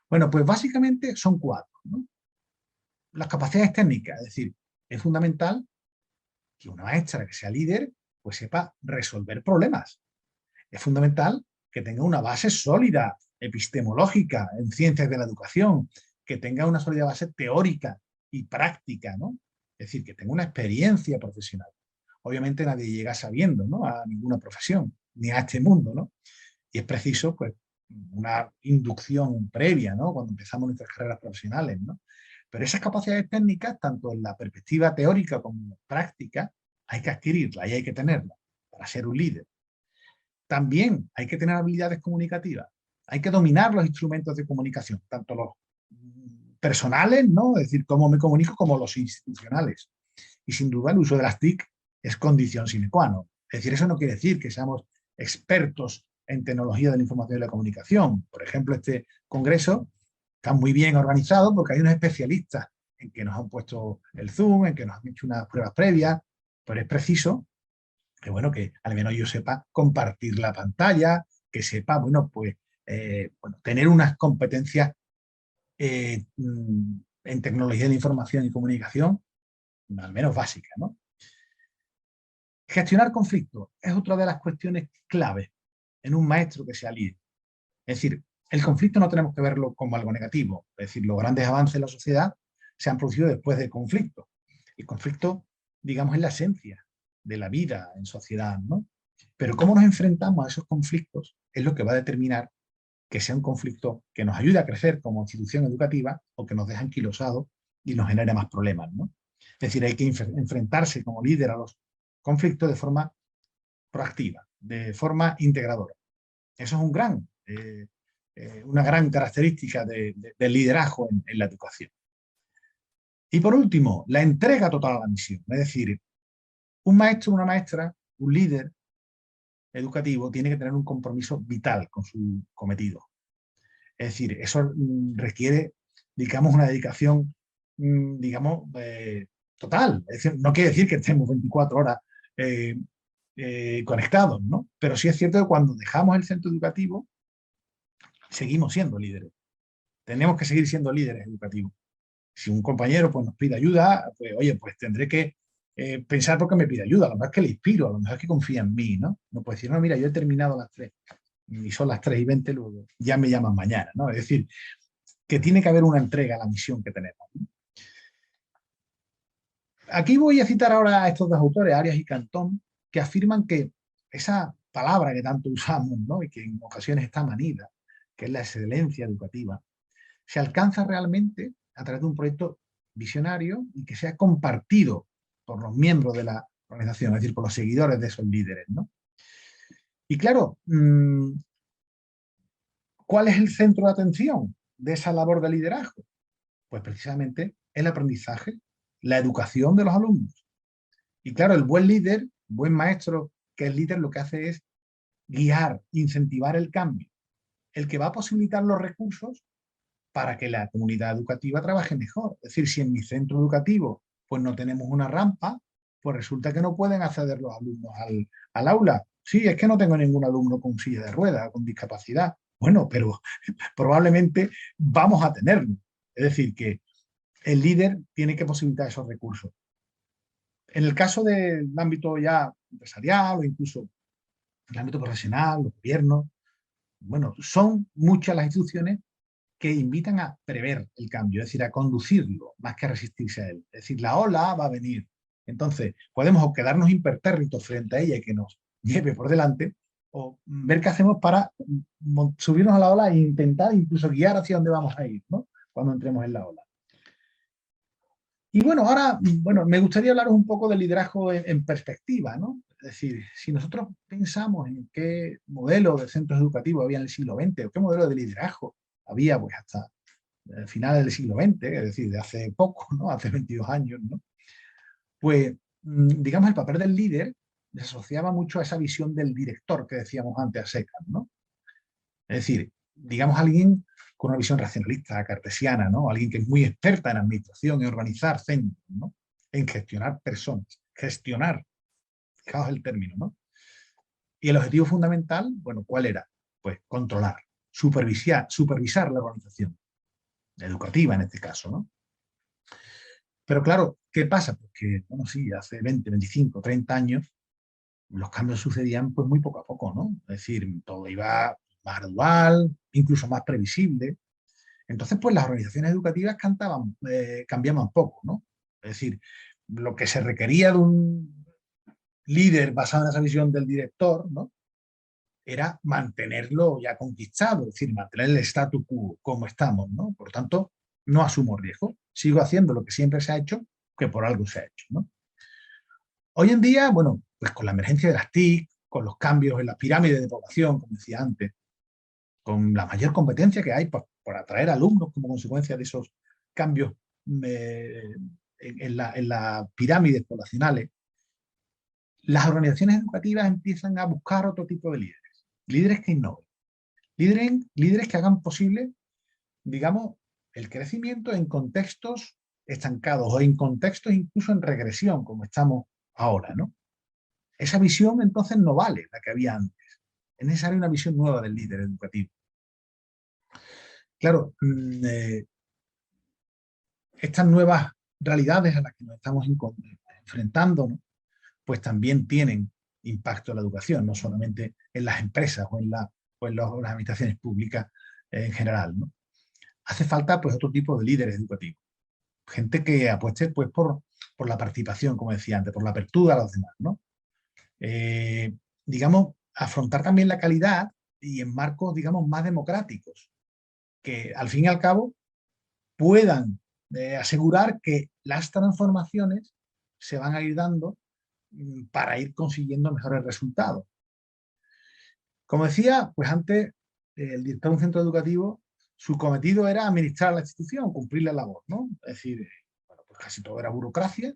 Bueno, pues básicamente son cuatro, ¿no? Las capacidades técnicas, es decir, es fundamental que una maestra que sea líder pues sepa resolver problemas. Es fundamental que tenga una base sólida epistemológica en ciencias de la educación, que tenga una sólida base teórica y práctica, ¿no? Es decir, que tenga una experiencia profesional. Obviamente nadie llega sabiendo, ¿no? A ninguna profesión, ni a este mundo, ¿no? Y es preciso, pues, una inducción previa, ¿no? Cuando empezamos nuestras carreras profesionales, ¿no? Pero esas capacidades técnicas, tanto en la perspectiva teórica como en la práctica, hay que adquirirlas y hay que tenerlas para ser un líder. También hay que tener habilidades comunicativas. Hay que dominar los instrumentos de comunicación, tanto los personales, ¿no? Es decir, cómo me comunico, como los institucionales. Y sin duda el uso de las TIC es condición sine qua non. Es decir, eso no quiere decir que seamos expertos en tecnología de la información y la comunicación. Por ejemplo, este congreso está muy bien organizado porque hay unos especialistas en que nos han puesto el Zoom, en que nos han hecho unas pruebas previas, pero es preciso que, bueno, que al menos yo sepa compartir la pantalla, que sepa, bueno, pues, bueno, tener unas competencias en tecnología de la información y comunicación, al menos básicas, ¿no? Gestionar conflictos es otra de las cuestiones claves en un maestro que sea líder. Es decir, el conflicto no tenemos que verlo como algo negativo. Es decir, los grandes avances en la sociedad se han producido después del conflicto. El conflicto, digamos, es la esencia de la vida en sociedad, ¿no? Pero cómo nos enfrentamos a esos conflictos es lo que va a determinar que sea un conflicto que nos ayude a crecer como institución educativa o que nos deje anquilosados y nos genere más problemas, ¿no? Es decir, hay que enfrentarse como líder a los conflictos de forma proactiva, de forma integradora. Eso es una gran característica del liderazgo en la educación. Y por último, la entrega total a la misión. Es decir, un maestro, una maestra, un líder educativo tiene que tener un compromiso vital con su cometido. Es decir, eso requiere, digamos, una dedicación, digamos, total. Es decir, no quiere decir que estemos 24 horas conectados, ¿no? Pero sí es cierto que cuando dejamos el centro educativo, seguimos siendo líderes. Tenemos que seguir siendo líderes educativos. Si un compañero pues, nos pide ayuda, pues oye, pues tendré que pensar por qué me pide ayuda. A lo mejor es que le inspiro, a lo mejor es que confía en mí, ¿no? No puede decir, no, mira, yo he terminado a las 3 y son las 3:20, luego ya me llaman mañana, ¿no? Es decir, que tiene que haber una entrega a la misión que tenemos, ¿no? Aquí voy a citar ahora a estos dos autores, Arias y Cantón, que afirman que esa palabra que tanto usamos, ¿no? Y que en ocasiones está manida, que es la excelencia educativa, se alcanza realmente a través de un proyecto visionario y que sea compartido por los miembros de la organización, es decir, por los seguidores de esos líderes, ¿no? Y claro, ¿cuál es el centro de atención de esa labor de liderazgo? Pues precisamente el aprendizaje, la educación de los alumnos. Y claro, el buen líder, buen maestro que es líder, lo que hace es guiar, incentivar el cambio, el que va a posibilitar los recursos para que la comunidad educativa trabaje mejor. Es decir, si en mi centro educativo pues no tenemos una rampa, pues resulta que no pueden acceder los alumnos al aula. Sí, es que no tengo ningún alumno con silla de ruedas, con discapacidad. Bueno, pero probablemente vamos a tenerlo. Es decir, que el líder tiene que posibilitar esos recursos. En el caso del ámbito ya empresarial o incluso el ámbito profesional, los gobiernos, bueno, son muchas las instituciones que invitan a prever el cambio, es decir, a conducirlo, más que a resistirse a él. Es decir, la ola va a venir. Entonces, podemos o quedarnos impertérritos frente a ella y que nos lleve por delante, o ver qué hacemos para subirnos a la ola e intentar incluso guiar hacia dónde vamos a ir, ¿no? Cuando entremos en la ola. Y bueno, ahora, bueno, me gustaría hablaros un poco del liderazgo en perspectiva, ¿no? Es decir, si nosotros pensamos en qué modelo de centros educativos había en el siglo XX, o qué modelo de liderazgo había pues hasta finales del siglo XX, es decir, de hace poco, ¿no? Hace 22 años, ¿no? Pues, digamos, el papel del líder se asociaba mucho a esa visión del director que decíamos antes a secas, ¿no? Es decir, digamos alguien con una visión racionalista, cartesiana, ¿no? Alguien que es muy experta en administración, en organizar centros, ¿no? En gestionar personas, gestionar, fijaos el término, ¿no? Y el objetivo fundamental, bueno, ¿cuál era? Pues controlar, supervisar la organización educativa en este caso, ¿no? Pero claro, ¿qué pasa? Pues que, bueno, sí, hace 20, 25, 30 años los cambios sucedían pues muy poco a poco, ¿no? Es decir, todo iba más gradual, incluso más previsible. Entonces, pues las organizaciones educativas cambiaban poco, ¿no? Es decir, lo que se requería de un líder basado en esa visión del director, ¿no? Era mantenerlo ya conquistado, es decir, mantener el statu quo como estamos, ¿no? Por tanto, no asumo riesgo, sigo haciendo lo que siempre se ha hecho, que por algo se ha hecho, ¿no? Hoy en día, bueno, pues con la emergencia de las TIC, con los cambios en la pirámide de población, como decía antes, con la mayor competencia que hay por atraer alumnos como consecuencia de esos cambios en las pirámides poblacionales, las organizaciones educativas empiezan a buscar otro tipo de líderes, líderes que innoven, líderes que hagan posible, digamos, el crecimiento en contextos estancados o en contextos incluso en regresión, como estamos ahora, ¿no? Esa visión entonces no vale la que había antes. Es necesaria una visión nueva del líder educativo. Claro, estas nuevas realidades a las que nos estamos enfrentando, ¿no? Pues también tienen impacto en la educación, no solamente en las empresas o en las administraciones públicas en general, ¿no? Hace falta pues otro tipo de líderes educativos, gente que apueste pues por la participación, como decía antes, por la apertura a los demás, ¿no? Digamos, afrontar también la calidad y en marcos, digamos, más democráticos, que al fin y al cabo puedan asegurar que las transformaciones se van a ir dando para ir consiguiendo mejores resultados. Como decía, pues antes el director de un centro educativo, su cometido era administrar la institución, cumplir la labor, ¿no? Es decir, bueno, pues casi todo era burocracia,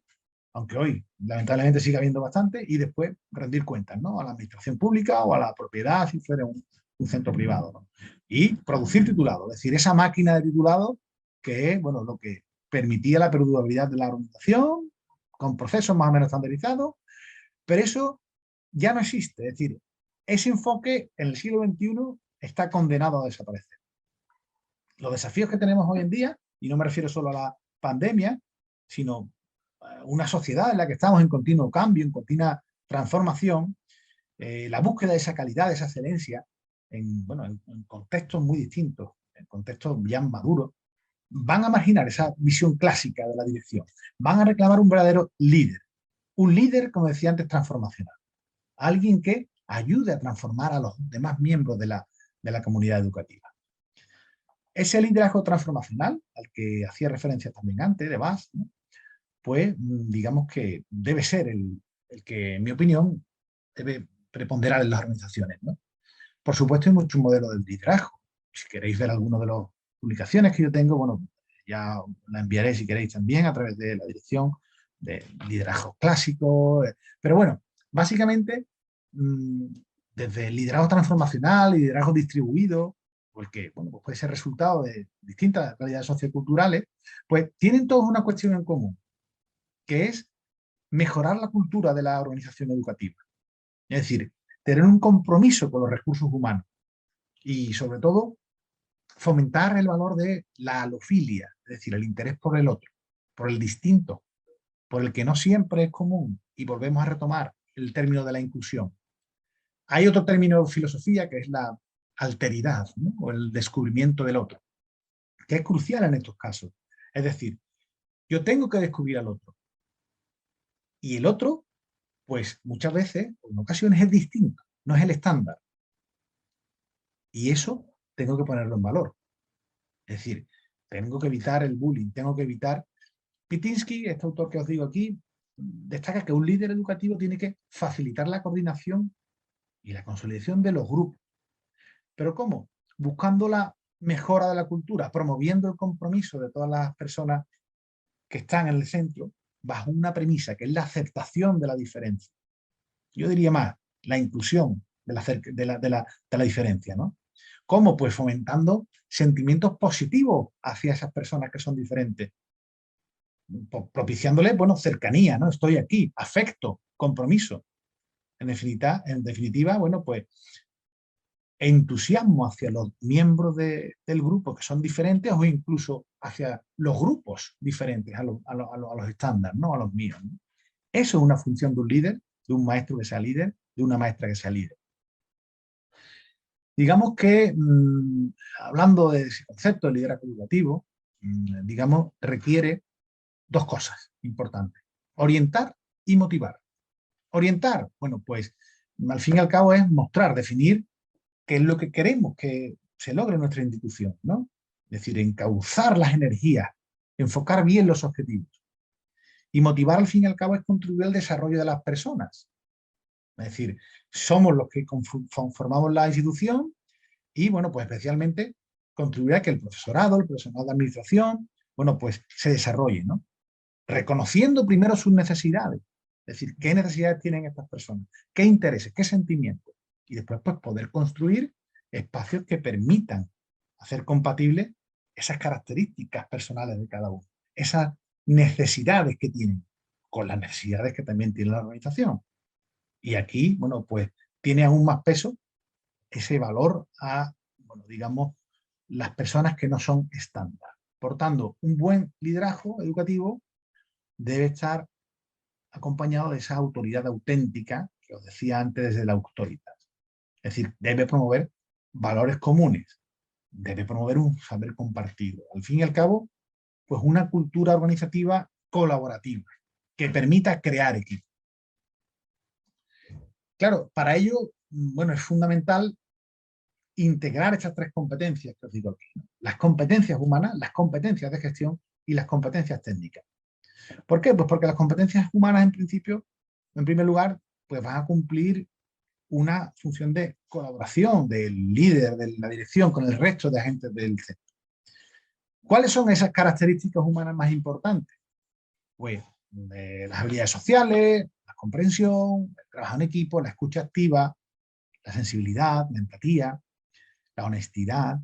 aunque hoy lamentablemente sigue habiendo bastante, y después rendir cuentas, ¿no? A la administración pública o a la propiedad si fuera un centro privado, ¿no? Y producir titulados, es decir, esa máquina de titulados que es, bueno, lo que permitía la perdurabilidad de la organización, con procesos más o menos estandarizados, pero eso ya no existe, es decir, ese enfoque en el siglo XXI está condenado a desaparecer. Los desafíos que tenemos hoy en día, y no me refiero solo a la pandemia, sino una sociedad en la que estamos en continuo cambio, en continua transformación, la búsqueda de esa calidad, de esa excelencia, bueno, en contextos muy distintos, en contextos ya maduros, van a marginar esa visión clásica de la dirección, van a reclamar un verdadero líder, un líder, como decía antes, transformacional, alguien que ayude a transformar a los demás miembros de la comunidad educativa. Ese liderazgo transformacional, al que hacía referencia también antes, de Bas, ¿no? Pues digamos que debe ser el que, en mi opinión, debe preponderar en las organizaciones, ¿no? Por supuesto, hay muchos modelos de liderazgo. Si queréis ver algunas de las publicaciones que yo tengo, bueno, ya la enviaré si queréis también a través de la dirección de liderazgo clásico. Pero bueno, básicamente, desde el liderazgo transformacional, liderazgo distribuido, porque bueno, pues puede ser resultado de distintas realidades socioculturales, pues tienen todos una cuestión en común, que es mejorar la cultura de la organización educativa. Es decir, tener un compromiso con los recursos humanos y, sobre todo, fomentar el valor de la alofilia, es decir, el interés por el otro, por el distinto, por el que no siempre es común. Y volvemos a retomar el término de la inclusión. Hay otro término de filosofía que es la alteridad, ¿no? O el descubrimiento del otro, que es crucial en estos casos. Es decir, yo tengo que descubrir al otro. Y el otro, pues muchas veces, en ocasiones es distinto, no es el estándar. Y eso tengo que ponerlo en valor. Es decir, tengo que evitar el bullying, tengo que evitar... Pitinsky, este autor que os digo aquí, destaca que un líder educativo tiene que facilitar la coordinación y la consolidación de los grupos. ¿Pero cómo? Buscando la mejora de la cultura, promoviendo el compromiso de todas las personas que están en el centro, bajo una premisa, que es la aceptación de la diferencia. Yo diría más, la inclusión de la diferencia, ¿no? ¿Cómo? Pues fomentando sentimientos positivos hacia esas personas que son diferentes, propiciándoles, bueno, cercanía, ¿no? Estoy aquí, afecto, compromiso. En definitiva, bueno, pues entusiasmo hacia los miembros del grupo que son diferentes o incluso hacia los grupos diferentes a los estándares, ¿no? A los míos, ¿no? Eso es una función de un líder, de un maestro que sea líder, de una maestra que sea líder. Digamos que, hablando de ese concepto de liderazgo educativo, digamos, requiere dos cosas importantes: orientar y motivar. Orientar, bueno, pues al fin y al cabo es mostrar, definir qué es lo que queremos que se logre en nuestra institución, ¿no? Es decir, encauzar las energías, enfocar bien los objetivos. Y motivar, al fin y al cabo, es contribuir al desarrollo de las personas. Es decir, somos los que conformamos la institución y, bueno, pues especialmente contribuir a que el profesorado, el personal de administración, bueno, pues se desarrolle, ¿no? Reconociendo primero sus necesidades. Es decir, qué necesidades tienen estas personas, qué intereses, qué sentimientos. Y después, pues, poder construir espacios que permitan hacer compatibles esas características personales de cada uno, esas necesidades que tienen con las necesidades que también tiene la organización. Y aquí, bueno, pues tiene aún más peso ese valor a, bueno, digamos, las personas que no son estándar. Por tanto, un buen liderazgo educativo debe estar acompañado de esa autoridad auténtica que os decía antes, desde la autoridad. Es decir, debe promover valores comunes, debe promover un saber compartido. Al fin y al cabo, pues una cultura organizativa colaborativa que permita crear equipos. Claro, para ello, bueno, es fundamental integrar estas tres competencias que os digo aquí, ¿no? Las competencias humanas, las competencias de gestión y las competencias técnicas. ¿Por qué? Pues porque las competencias humanas, en principio, en primer lugar, pues van a cumplir una función de colaboración del líder, de la dirección, con el resto de agentes del centro. ¿Cuáles son esas características humanas más importantes? Pues las habilidades sociales, la comprensión, el trabajo en equipo, la escucha activa, la sensibilidad, la empatía, la honestidad,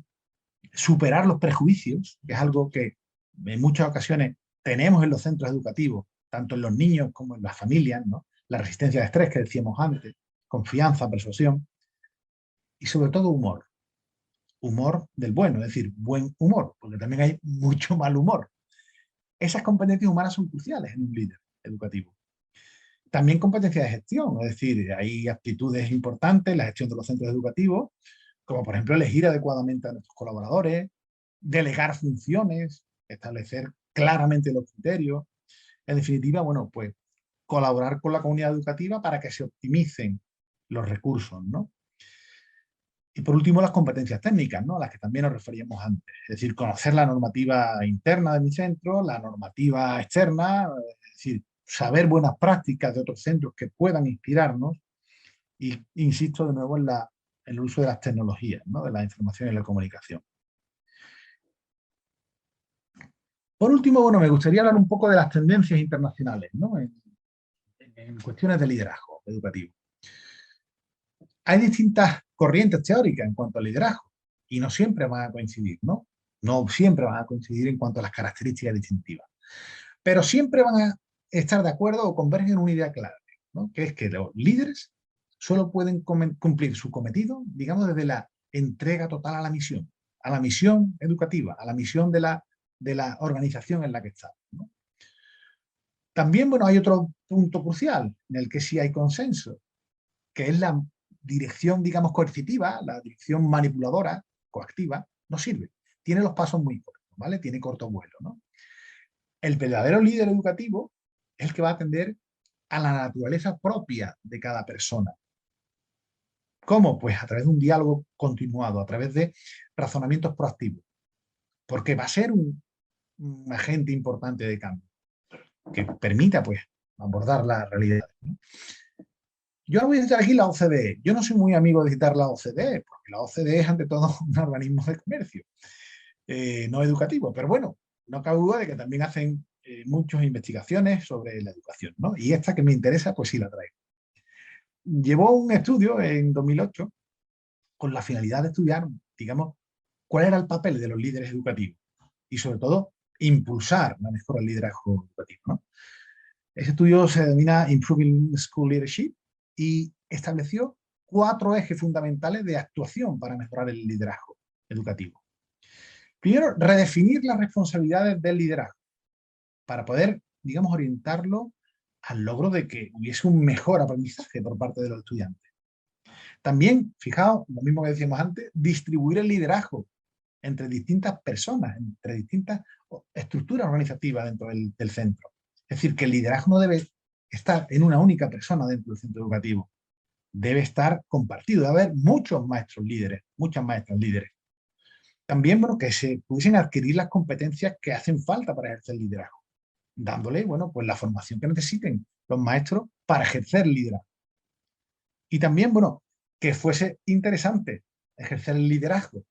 superar los prejuicios, que es algo que en muchas ocasiones tenemos en los centros educativos, tanto en los niños como en las familias, ¿no? La resistencia al estrés que decíamos antes, confianza, persuasión y sobre todo humor. Humor del bueno, es decir, buen humor, porque también hay mucho mal humor. Esas competencias humanas son cruciales en un líder educativo. También competencias de gestión, es decir, hay actitudes importantes en la gestión de los centros educativos, como por ejemplo elegir adecuadamente a nuestros colaboradores, delegar funciones, establecer claramente los criterios. En definitiva, bueno, pues colaborar con la comunidad educativa para que se optimicen los recursos, ¿no? Y por último, las competencias técnicas, ¿no? A las que también nos referíamos antes. Es decir, conocer la normativa interna de mi centro, la normativa externa, es decir, saber buenas prácticas de otros centros que puedan inspirarnos. Y insisto de nuevo en el uso de las tecnologías, ¿no? De la información y la comunicación. Por último, bueno, me gustaría hablar un poco de las tendencias internacionales, ¿no? En cuestiones de liderazgo educativo. Hay distintas corrientes teóricas en cuanto al liderazgo y no siempre van a coincidir, ¿no? No siempre van a coincidir en cuanto a las características distintivas, pero siempre van a estar de acuerdo o convergen en una idea clara, ¿no? Que es que los líderes solo pueden cumplir su cometido, digamos, desde la entrega total a la misión educativa, a la misión de la organización en la que está, ¿no? También, bueno, hay otro punto crucial en el que sí hay consenso, que es la dirección, digamos, coercitiva, la dirección manipuladora, coactiva, no sirve. Tiene los pasos muy cortos, ¿vale? Tiene corto vuelo, ¿no? El verdadero líder educativo es el que va a atender a la naturaleza propia de cada persona. ¿Cómo? Pues a través de un diálogo continuado, a través de razonamientos proactivos, porque va a ser un agente importante de cambio que permita, pues, abordar la realidad, ¿no? Yo no voy a citar aquí la OCDE. Yo no soy muy amigo de citar la OCDE, porque la OCDE es ante todo un organismo de comercio, no educativo. Pero bueno, no cabe duda de que también hacen muchas investigaciones sobre la educación, ¿no? Y esta que me interesa, pues sí la traigo. Llevó un estudio en 2008 con la finalidad de estudiar, digamos, cuál era el papel de los líderes educativos y sobre todo impulsar la mejora del liderazgo educativo, ¿no? Ese estudio se denomina Improving School Leadership y estableció 4 ejes fundamentales de actuación para mejorar el liderazgo educativo. Primero, redefinir las responsabilidades del liderazgo para poder, digamos, orientarlo al logro de que hubiese un mejor aprendizaje por parte de los estudiantes. También, fijaos, lo mismo que decíamos antes, distribuir el liderazgo entre distintas personas, entre distintas estructuras organizativas dentro del centro. Es decir, que el liderazgo no debe estar en una única persona dentro del centro educativo. Debe estar compartido, debe haber muchos maestros líderes, muchas maestras líderes. También, bueno, que se pudiesen adquirir las competencias que hacen falta para ejercer liderazgo, dándole, bueno, pues la formación que necesiten los maestros para ejercer liderazgo. Y también, bueno, que fuese interesante ejercer el liderazgo,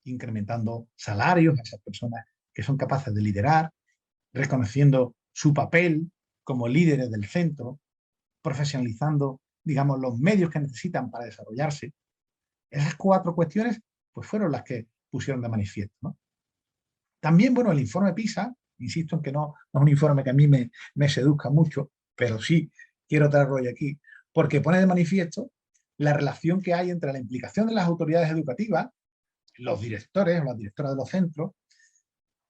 incrementando salarios a esas personas que son capaces de liderar, reconociendo su papel como líderes del centro, profesionalizando, digamos, los medios que necesitan para desarrollarse. Esas 4 cuestiones pues fueron las que pusieron de manifiesto, ¿no? También, bueno, el informe PISA, insisto en que no es un informe que a mí me seduzca mucho, pero sí quiero traerlo hoy aquí, porque pone de manifiesto la relación que hay entre la implicación de las autoridades educativas, los directores o las directoras de los centros,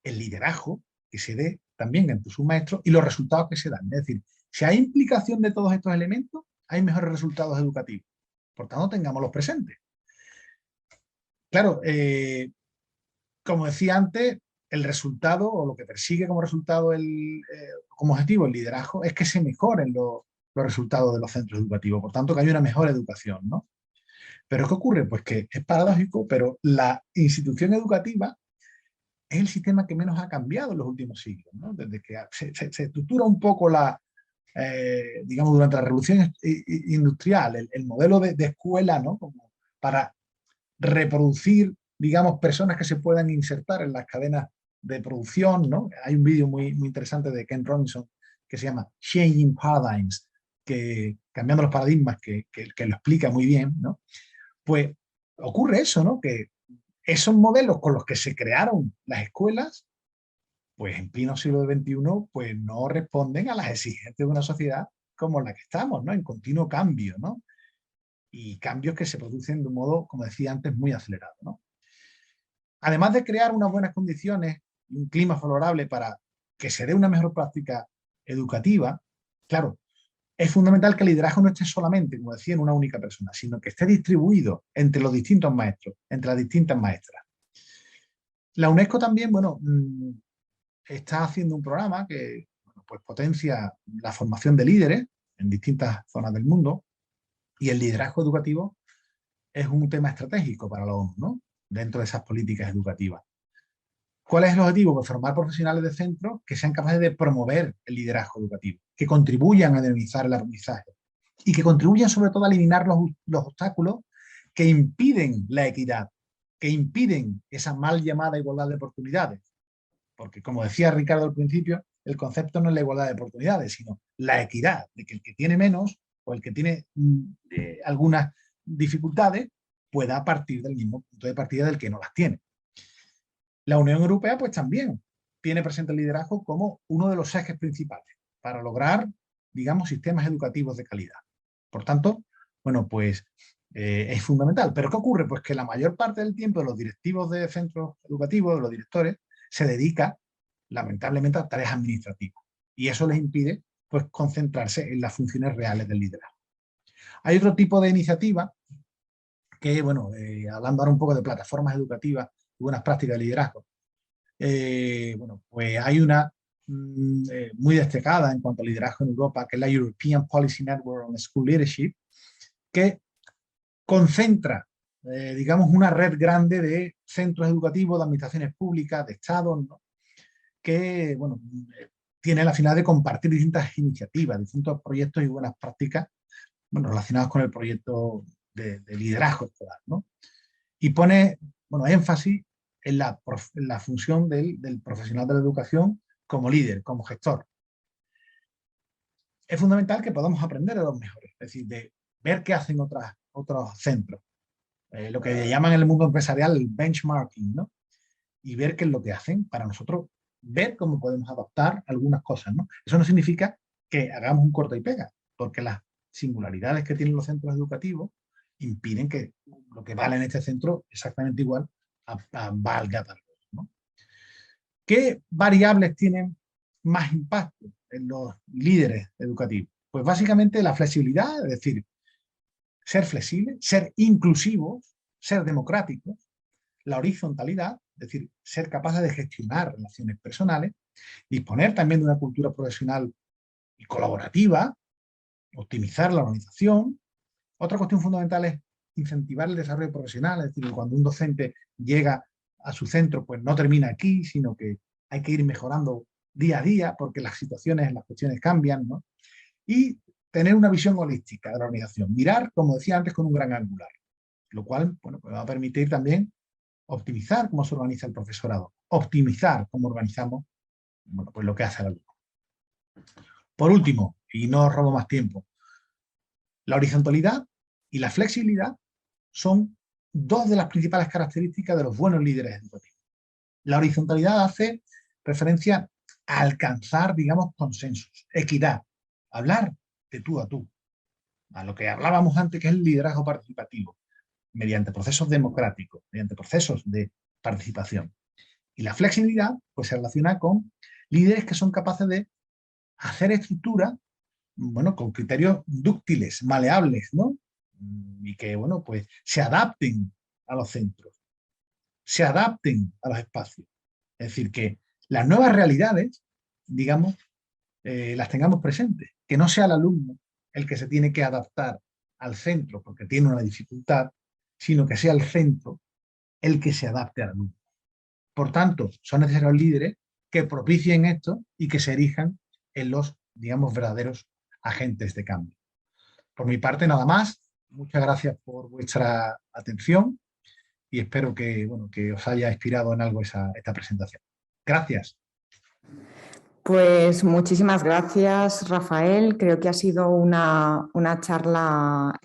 el liderazgo que se dé también entre sus maestros y los resultados que se dan. Es decir, si hay implicación de todos estos elementos, hay mejores resultados educativos. Por tanto, tengámoslos presentes. Claro, como decía antes, el resultado o lo que persigue como resultado, como objetivo el liderazgo, es que se mejoren los resultados de los centros educativos. Por tanto, que haya una mejor educación, ¿no? Pero ¿qué ocurre? Pues que es paradójico, pero la institución educativa es el sistema que menos ha cambiado en los últimos siglos, ¿no? Desde que se estructura un poco digamos, durante la revolución industrial, el modelo de escuela, ¿no? Como para reproducir, digamos, personas que se puedan insertar en las cadenas de producción, ¿no? Hay un vídeo muy interesante de Ken Robinson que se llama Changing Paradigms, cambiando los paradigmas, que lo explica muy bien, ¿no? Pues ocurre eso, ¿no? Que esos modelos con los que se crearon las escuelas, pues en pleno siglo XXI, pues no responden a las exigencias de una sociedad como la que estamos, ¿no? En continuo cambio, ¿no? Y cambios que se producen de un modo, como decía antes, muy acelerado, ¿no? Además de crear unas buenas condiciones y un clima favorable para que se dé una mejor práctica educativa, claro, es fundamental que el liderazgo no esté solamente, como decía, en una única persona, sino que esté distribuido entre los distintos maestros, entre las distintas maestras. La UNESCO también, bueno, está haciendo un programa que, bueno, pues potencia la formación de líderes en distintas zonas del mundo, y el liderazgo educativo es un tema estratégico para la ONU, ¿no? Dentro de esas políticas educativas. ¿Cuál es el objetivo? Pues formar profesionales de centros que sean capaces de promover el liderazgo educativo, que contribuyan a dinamizar el aprendizaje y que contribuyan sobre todo a eliminar los obstáculos que impiden la equidad, que impiden esa mal llamada igualdad de oportunidades, Porque, como decía Ricardo al principio, el concepto no es la igualdad de oportunidades, sino la equidad, de que el que tiene menos o el que tiene algunas dificultades pueda partir del mismo punto de partida del que no las tiene. La Unión Europea, pues también tiene presente el liderazgo como uno de los ejes principales para lograr, digamos, sistemas educativos de calidad. Por tanto, bueno, pues es fundamental. ¿Pero qué ocurre? Pues que la mayor parte del tiempo de los directivos de centros educativos, de los directores, se dedica, lamentablemente, a tareas administrativas. Y eso les impide, pues, concentrarse en las funciones reales del liderazgo. Hay otro tipo de iniciativa que, bueno, hablando ahora un poco de plataformas educativas y buenas prácticas de liderazgo, bueno, pues hay una muy destacada en cuanto a liderazgo en Europa, que es la European Policy Network on School Leadership, que concentra, digamos, una red grande de centros educativos, de administraciones públicas, de estados, ¿no? Que, bueno, tiene la finalidad de compartir distintas iniciativas, distintos proyectos y buenas prácticas, bueno, relacionados con el proyecto de liderazgo escolar, ¿no? Y pone, bueno, énfasis en la función del profesional de la educación como líder, como gestor. Es fundamental que podamos aprender de los mejores, es decir, de ver qué hacen otros centros, lo que llaman en el mundo empresarial el benchmarking, ¿no? Y ver qué es lo que hacen para nosotros ver cómo podemos adaptar algunas cosas, ¿no? Eso no significa que hagamos un corta y pega, porque las singularidades que tienen los centros educativos impiden que lo que vale en este centro exactamente igual valga para otros, ¿no? ¿Qué variables tienen más impacto en los líderes educativos? Pues básicamente la flexibilidad, es decir, ser flexibles, ser inclusivos, ser democráticos, la horizontalidad, es decir, ser capaces de gestionar relaciones personales, disponer también de una cultura profesional y colaborativa, optimizar la organización. Otra cuestión fundamental es incentivar el desarrollo profesional, es decir, cuando un docente llega a su centro, pues no termina aquí, sino que hay que ir mejorando día a día porque las situaciones, las cuestiones cambian, ¿no? Y tener una visión holística de la organización, mirar, como decía antes, con un gran angular, lo cual, bueno, pues va a permitir también optimizar cómo se organiza el profesorado, optimizar cómo organizamos, bueno, pues lo que hace el alumno. Por último, y no robo más tiempo, la horizontalidad y la flexibilidad son dos de las principales características de los buenos líderes educativos. La horizontalidad hace referencia a alcanzar, digamos, consensos, equidad, hablar de tú a tú, a lo que hablábamos antes, que es el liderazgo participativo, mediante procesos democráticos, mediante procesos de participación. Y la flexibilidad, pues, se relaciona con líderes que son capaces de hacer estructura, bueno, con criterios dúctiles, maleables, ¿no? Y que, bueno, pues se adapten a los centros, se adapten a los espacios. Es decir, que las nuevas realidades, digamos, las tengamos presentes, que no sea el alumno el que se tiene que adaptar al centro porque tiene una dificultad, sino que sea el centro el que se adapte al alumno. Por tanto, son necesarios líderes que propicien esto y que se erijan en los, digamos, verdaderos agentes de cambio. Por mi parte, nada más. Muchas gracias por vuestra atención y espero que, bueno, que os haya inspirado en algo esta presentación. Gracias. Pues muchísimas gracias, Rafael. Creo que ha sido una charla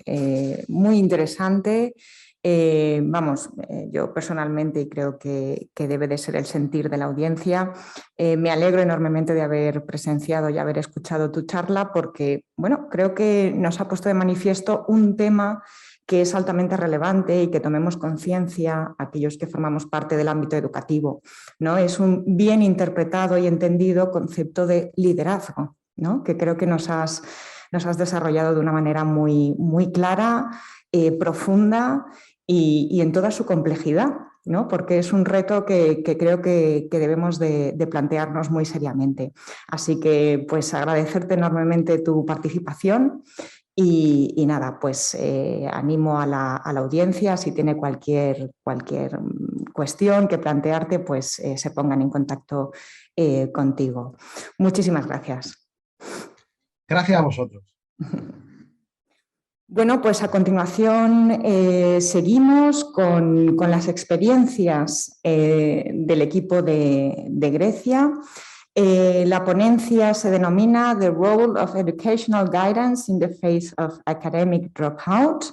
muy interesante. Yo personalmente, y creo que debe de ser el sentir de la audiencia, me alegro enormemente de haber presenciado y haber escuchado tu charla porque, bueno, creo que nos ha puesto de manifiesto un tema que es altamente relevante y que tomemos conciencia aquellos que formamos parte del ámbito educativo, ¿no? Es un bien interpretado y entendido concepto de liderazgo, ¿no? Que creo que nos has desarrollado de una manera muy, muy clara, profunda y en toda su complejidad, ¿no? Porque es un reto que creo que debemos de plantearnos muy seriamente. Así que, pues, agradecerte enormemente tu participación. Y nada, pues animo a la audiencia, si tiene cualquier cuestión que plantearte, pues se pongan en contacto contigo. Muchísimas gracias. Gracias a vosotros. Bueno, pues a continuación seguimos con las experiencias del equipo de Grecia. La ponencia se denomina The Role of Educational Guidance in the Face of Academic Dropout.